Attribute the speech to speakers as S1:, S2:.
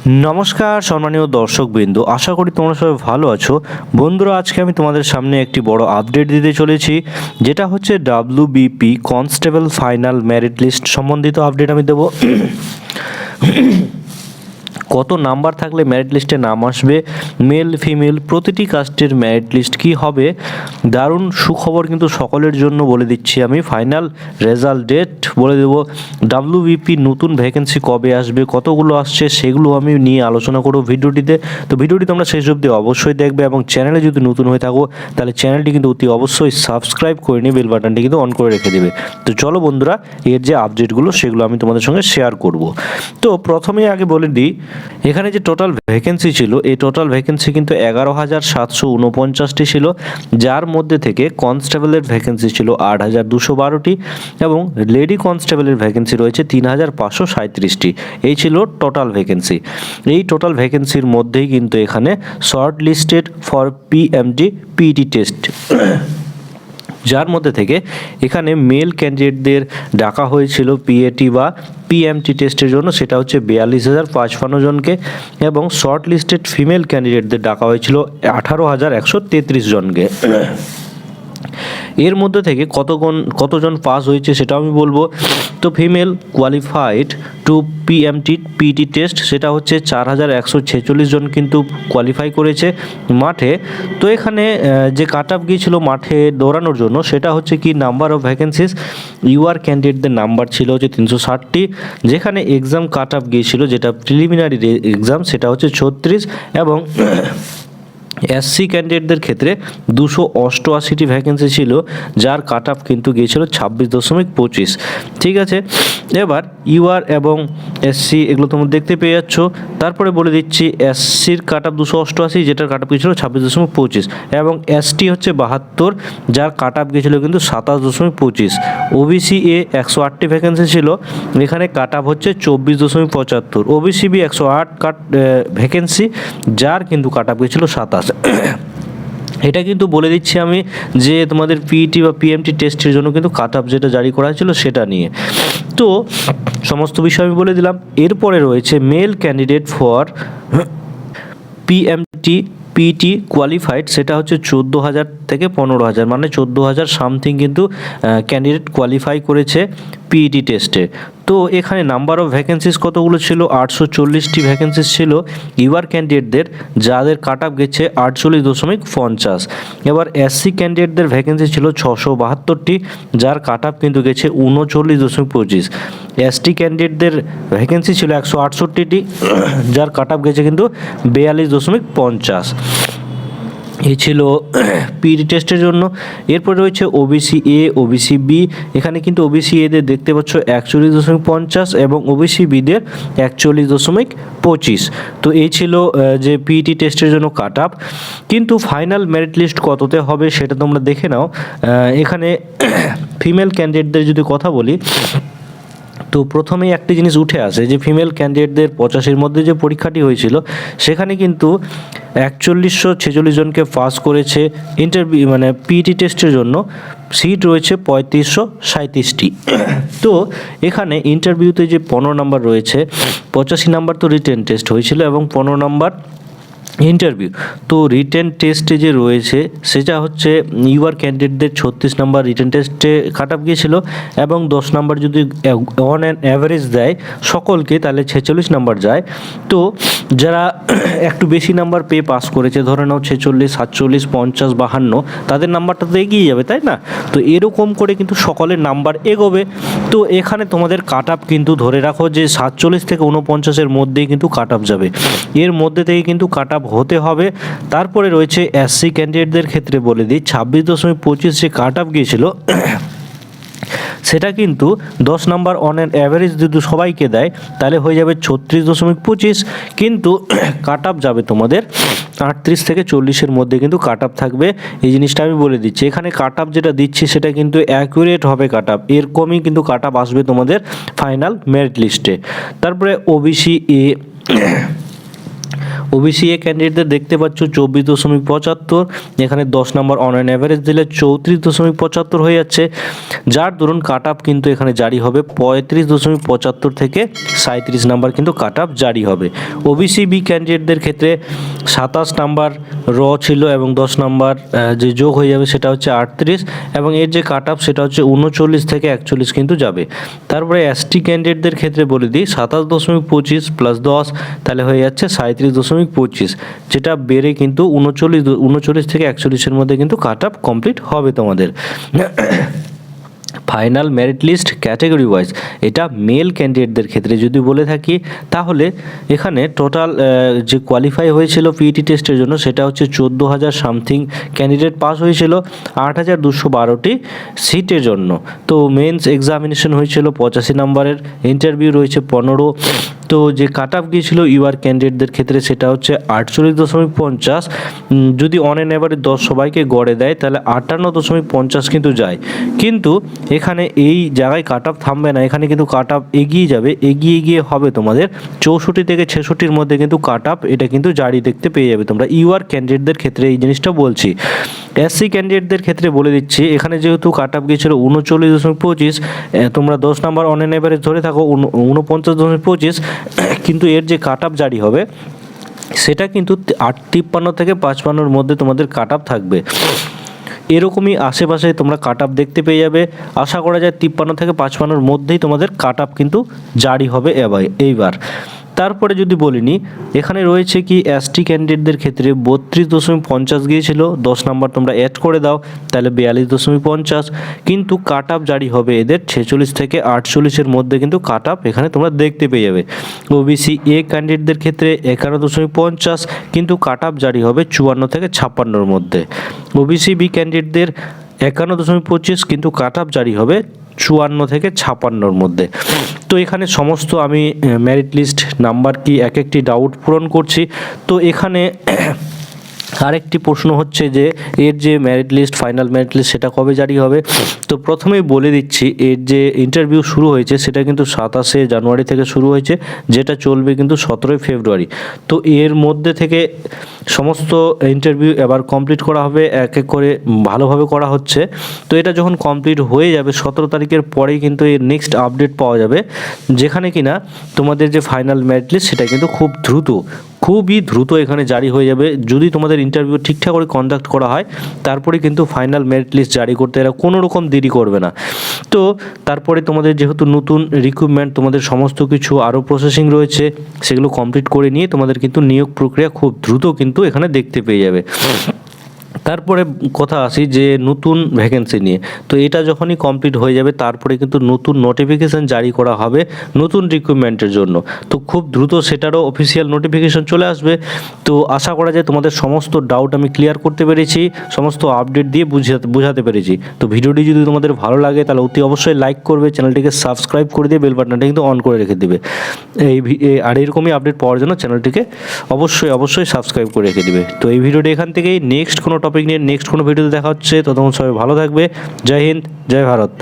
S1: নমস্কার সম্মানীয় দর্শকবৃন্দ, আশা করি তোমরা সবাই ভালো আছো। বন্ধুরা, আজকে আমি তোমাদের সামনে একটি বড় আপডেট দিতে চলেছি, যেটা হচ্ছে WBP constable final merit list সম্বন্ধিত আপডেট আমি দেবো। কত নাম্বার থাকলে মেরিট লিস্টে নাম আসবে, মেল ফিমেল প্রতিটি কাস্টের মেরিট লিস্ট কী হবে। দারুণ সুখবর কিন্তু সকলের জন্য বলে দিচ্ছি আমি। ফাইনাল রেজাল্ট ডেট বলে দেবো। ডাব্লিউবিপি নতুন ভ্যাকেন্সি কবে আসবে, কতগুলো আসছে, সেগুলো আমি নিয়ে আলোচনা করব ভিডিওটিতে। তো ভিডিওটি তোমরা শেষ অবধি অবশ্যই দেখবে, এবং চ্যানেলে যদি নতুন হয়ে থাকো তাহলে চ্যানেলটি কিন্তু অতি অবশ্যই সাবস্ক্রাইব করে নিয়ে বেল বাটনটি কিন্তু অন করে রেখে দেবে। তো চলো বন্ধুরা, এর যে আপডেটগুলো সেগুলো আমি তোমাদের সঙ্গে শেয়ার করব। তো প্রথমেই আগে বলে দিই, এখানে যে টোটাল ভ্যাকেন্সি ছিল, এই টোটাল ভ্যাকেন্সি কিন্তু 11,749টি ছিল, যার মধ্যে থেকে কনস্টেবলের ভ্যাকেন্সি ছিল 8,212টি এবং লেডি কনস্টেবলের ভ্যাকেন্সি রয়েছে 3,537টি। এই ছিল টোটাল ভ্যাকেন্সি। এই টোটাল ভ্যাকেন্সির মধ্যেই কিন্তু এখানে shortlisted for PMT PT test, যার মধ্যে থেকে এখানে মেল ক্যান্ডিডেটদের ডাকা হয়েছিল পিএটি বা পিএমটি টেস্টের জন্য, সেটা হচ্ছে 42,055 জনকে, এবং শর্ট লিস্টেড ফিমেল ক্যান্ডিডেটদের ডাকা হয়েছিল 18,133 জনকে। এর মধ্যে থেকে কতজন পাস হয়েছে সেটা আমি বলবো। তো female qualified to PMT PT test, সেটা হচ্ছে 4,146 জন কিন্তু কোয়ালিফাই করেছে মাঠে। তো এখানে যে কাট অফ গিয়েছিল মাঠে দৌড়ানোর জন্য, সেটা হচ্ছে কি নাম্বার অফ ভ্যাকেন্সিস ইউআর ক্যান্ডিডেটদের নাম্বার ছিল হচ্ছে 360টি, যেখানে এক্সাম কাট অফ গিয়েছিল যেটা প্রিলিমিনারি এক্সাম সেটা হচ্ছে 36, এবং এসসি ক্যান্ডিডেটদের ক্ষেত্রে 288টি ভ্যাকেন্সি ছিল, যার কাট অফ কিন্তু গিয়েছিল 26.25। ঠিক আছে, এবার ইউআর এবং এসসি এগুলো তোমরা দেখতে পেয়ে যাচ্ছ। তারপরে বলে দিচ্ছি, এসসির কাট অফ 288, যেটার কাট অফ গিয়েছিল 26.25, এবং এসটি হচ্ছে 72, যার কাট অফ গিয়েছিল কিন্তু 27.25। ওবিসি এ 108টি ভ্যাকেন্সি ছিল, এখানে কাট অফ হচ্ছে 24.75। ওবিসি বি 108 ভ্যাকেন্সি, যার কিন্তু কাট অফ গিয়েছিল 27। এটা কিন্তু বলে দিচ্ছি আমি যে তোমাদের পিইটি বা পিএমটি টেস্টের জন্য কিন্তু কাট অফ যেটা জারি করা হয়েছিল সেটা নিয়ে। তো সমস্ত বিষয় আমি বলে দিলাম। এরপরে রয়েছে male candidate for PMT PT qualified, সেটা হচ্ছে 14,000 থেকে 15,000, মানে 14,000 সামথিং কিন্তু ক্যান্ডিডেট কোয়ালিফাই করেছে পিইটি টেস্টে। তো এখানে নাম্বার অফ ভ্যাকেন্সিস কতগুলো ছিল, 840টি ভ্যাকেন্সিস ছিল ইউআর ক্যান্ডিডেটদের, যাদের কাট অফ গেছে 48.50। এবার এসসি ক্যান্ডিডেটদের ভ্যাকেন্সি ছিল 672টি, যার কাট অফ কিন্তু গেছে 39.25। এসটি ক্যান্ডিডেটদের ভ্যাকেন্সি ছিল 168টি, যার কাট অফ গেছে কিন্তু 42.50। এই ছিল পিডি টেস্টের জন্য। এরপর রয়েছে ওবিসি এ, ওবিসি বি। এখানে কিন্তু ওবিসি এদের দেখতে পাচ্ছ 41.50 এবং ওবিসি বিদের 41.25। তো এই ছিল যে পিইটি টেস্টের জন্য কাট অফ। কিন্তু ফাইনাল মেরিট লিস্ট কততে হবে সেটা তোমরা দেখে নাও। এখানে ফিমেল ক্যান্ডিডেটদের যদি কথা বলি, তো প্রথমেই একটি জিনিস উঠে আসে যে ফিমেল ক্যান্ডিডেটদের 85-র মধ্যে যে পরীক্ষাটি হয়েছিল, সেখানে কিন্তু 4146 জনকে পাস করেছে ইন্টারভিউ, মানে পিইটি টেস্টের জন্য সিট রয়েছে 3537টি। তো এখানে ইন্টারভিউতে যে 15 নাম্বার রয়েছে, 85 নাম্বার তো রিটেন টেস্ট হয়েছিল এবং 15 নাম্বার ইন্টারভিউ। তো রিটেন টেস্টে যে রয়েছে সেটা হচ্ছে ইউআর ক্যান্ডিডেটদের 36 নাম্বার রিটেন টেস্টে কাট অফ গিয়েছিল, এবং 10 নাম্বার যদি অন অ্যান অ্যাভারেজ দেয় সকলকে তাহলে 46 নাম্বার যায়। তো যারা একটু বেশি নাম্বার পেয়ে পাস করেছে, ধরে নাও 46, 47, 50, 52, তাদের নাম্বারটা তো এগিয়ে যাবে, তাই না? তো এরকম করে কিন্তু সকলের নাম্বার এগোবে। তো এখানে তোমাদের কাট অফ কিন্তু ধরে রাখো যে 47 থেকে 49-এর মধ্যেই কিন্তু কাট অফ যাবে, এর মধ্যে থেকে কিন্তু কাট অফ হতে হবে। তারপরে রয়েছে এসসি ক্যান্ডিডেটদের ক্ষেত্রে বলে দিই, 26.25 যে কাট অফ গিয়েছিল সেটা কিন্তু 10 নাম্বার অন অ্যান অ্যাভারেজ যদি সবাইকে দেয় তাহলে হয়ে যাবে 36.25, কিন্তু কাট অফ যাবে তোমাদের 38 থেকে 40-এর মধ্যে কিন্তু কাট অফ থাকবে। এই জিনিসটা আমি বলে দিচ্ছি। এখানে কাট অফ যেটা দিচ্ছি সেটা কিন্তু অ্যাকুরেট হবে কাট অফ, এরকমই কিন্তু কাট অফ আসবে তোমাদের ফাইনাল মেরিট লিস্টে। তারপরে ওবিসি এ, ওবিসি এ ক্যান্ডিডেটদের দেখতে পাচ্ছ 24.75, এখানে 10 নম্বর অন অ্যান অ্যাভারেজ দিলে 34.75 হয়ে যাচ্ছে, যার দরুন কাট আপ কিন্তু এখানে জারি হবে 35.75 থেকে 37 নাম্বার কিন্তু কাট আপ জারি হবে। ওবিসি বি ক্যান্ডিডেটদের ক্ষেত্রে 27 নাম্বার র ছিল এবং 10 নাম্বার যে যোগ হয়ে যাবে সেটা হচ্ছে 38, এবং এর যে কাট আপ সেটা হচ্ছে 39 থেকে 41 কিন্তু যাবে। তারপরে এসটি ক্যান্ডিডেটদের ক্ষেত্রে বলে দিই 27.25 প্লাস 10 তাহলে হয়ে যাচ্ছে 37.25, যেটা বেড়ে কিন্তু 39 থেকে 41-এর মধ্যে কিন্তু কাট আপ কমপ্লিট হবে তোমাদের। Final merit list category wise এটা মেল ক্যান্ডিডেটদের ক্ষেত্রে যদি বলে থাকি, তাহলে এখানে টোটাল যে কোয়ালিফাই হয়েছিল পিইটি টেস্টের জন্য সেটা হচ্ছে 14,000 সামথিং ক্যান্ডিডেট পাস হয়েছিল 8,212টি সিটের জন্য। তো মেন্স এক্সামিনেশন হয়েছিল 85 নাম্বারের, ইন্টারভিউ রয়েছে 15। তো যে কাট আপ গিয়েছিল ইউআর ক্যান্ডিডেটদের ক্ষেত্রে সেটা হচ্ছে 48.50, যদি অন অ্যান অ্যাভারেজ 10 সবাইকে গড়ে দেয় তাহলে 58.50 কিন্তু যায়। কিন্তু এখানে এই জায়গায় কাট আপ থামবে না, এখানে কিন্তু কাট আপ এগিয়ে যাবে, এগিয়ে গিয়ে হবে তোমাদের 64 থেকে 66-র মধ্যে কিন্তু কাট আপ এটা কিন্তু জারি দেখতে পেয়ে যাবে তোমরা ইউআর ক্যান্ডিডেটদের ক্ষেত্রে, এই জিনিসটা বলছি। এসসি ক্যান্ডিডেটদের ক্ষেত্রে বলে দিচ্ছি, এখানে যেহেতু কাট আপ গিয়েছিল 39.25, তোমরা 10 নাম্বার অন অ্যান অ্যাভারেজ ধরে থাকো 49.25, কিন্তু এর যে কাট আপ জারি হবে সেটা কিন্তু 53 থেকে 55-র মধ্যে তোমাদের কাট আপ থাকবে। এরকমই আশেপাশে তোমরা কাট আপ দেখতে পেয়ে যাবে। আশা করা যায় 53 থেকে 55-র মধ্যেই তোমাদের কাট আপ কিন্তু জারি হবে এইবার। তারপরে যদি বলিনি, এখানে রয়েছে কি এসটি ক্যান্ডিডেটদের ক্ষেত্রে 32.50 গিয়েছিল, 10 নাম্বার তোমরা অ্যাড করে দাও তাহলে 42.50, কিন্তু কাট আপ জারি হবে এদের 46 থেকে 48-এর মধ্যে কিন্তু কাট আপ এখানে তোমরা দেখতে পেয়ে যাবে। ওবিসি এ ক্যান্ডিডেটদের ক্ষেত্রে 51.50, কিন্তু কাট আপ জারি হবে 54 থেকে 56-এর মধ্যে। ওবিসি বি ক্যান্ডিডেটদের 51.25, কিন্তু কাট আপ জারি হবে 54 থেকে 56-এর মধ্যে। তো এখানে সমস্ত আমি মেরিট লিস্ট নাম্বার কি এক একটি ডাউট পূরণ করছি। তো এখানে আরেকটি প্রশ্ন হচ্ছে যে এর যে merit list, final merit list সেটা কবে জারি হবে। তো প্রথমেই বলে দিচ্ছি, এর যে ইন্টারভিউ শুরু হয়েছে সেটা কিন্তু 27 জানুয়ারি থেকে শুরু হয়েছে, যেটা চলবে কিন্তু 17 ফেব্রুয়ারি। তো এর মধ্যে থেকে সমস্ত ইন্টারভিউ এবার কমপ্লিট করা হবে, এক এক করে ভালোভাবে করা হচ্ছে। তো এটা যখন কমপ্লিট হয়ে যাবে 17 তারিখের পরেই কিন্তু এর নেক্সট আপডেট পাওয়া যাবে, যেখানে কিনা তোমাদের যে ফাইনাল মেরিট লিস্ট সেটা কিন্তু খুবই দ্রুত এখানে জারি হয়ে যাবে। যদি তোমাদের ইন্টারভিউ ঠিকঠাক করে কন্ডাক্ট করা হয় তারপরে কিন্তু ফাইনাল মেরিট লিস্ট জারি করতে এরা কোনো রকম দেরি করবে না। তো তারপরে তোমাদের যেহেতু নতুন রিক্রুটমেন্ট, তোমাদের সমস্ত কিছু আরও প্রসেসিং রয়েছে, সেগুলো কমপ্লিট করে নিয়ে তোমাদের কিন্তু নিয়োগ প্রক্রিয়া খুব দ্রুত কিন্তু এখানে দেখতে পেয়ে যাবে। তারপরে কথা আসি যে নতুন ভ্যাকেন্সি নিয়ে। তো এটা যখনই কমপ্লিট হয়ে যাবে তারপরে কিন্তু নতুন নোটিফিকেশান জারি করা হবে নতুন রিক্রুটমেন্টের জন্য। তো খুব দ্রুত সেটারও অফিসিয়াল নোটিফিকেশান চলে আসবে। তো আশা করা যায় তোমাদের সমস্ত ডাউট আমি ক্লিয়ার করতে পেরেছি, সমস্ত আপডেট দিয়ে বুঝাতে পেরেছি। তো ভিডিওটি যদি তোমাদের ভালো লাগে তাহলে অতি অবশ্যই লাইক করবে, চ্যানেলটিকে সাবস্ক্রাইব করে দিয়ে বেল বাটনটা কিন্তু অন করে রেখে দেবে। আর এরকমই আপডেট পাওয়ার জন্য চ্যানেলটিকে অবশ্যই সাবস্ক্রাইব করে রেখে দেবে। তো এই ভিডিওটি এখান থেকেই, নেক্সট কোনো টপিক নিয়ে নেক্সট কোনো ভিডিওতে দেখা হচ্ছে। ততক্ষণ সবাই ভালো থাকবে। জয় হিন্দ, জয় ভারত।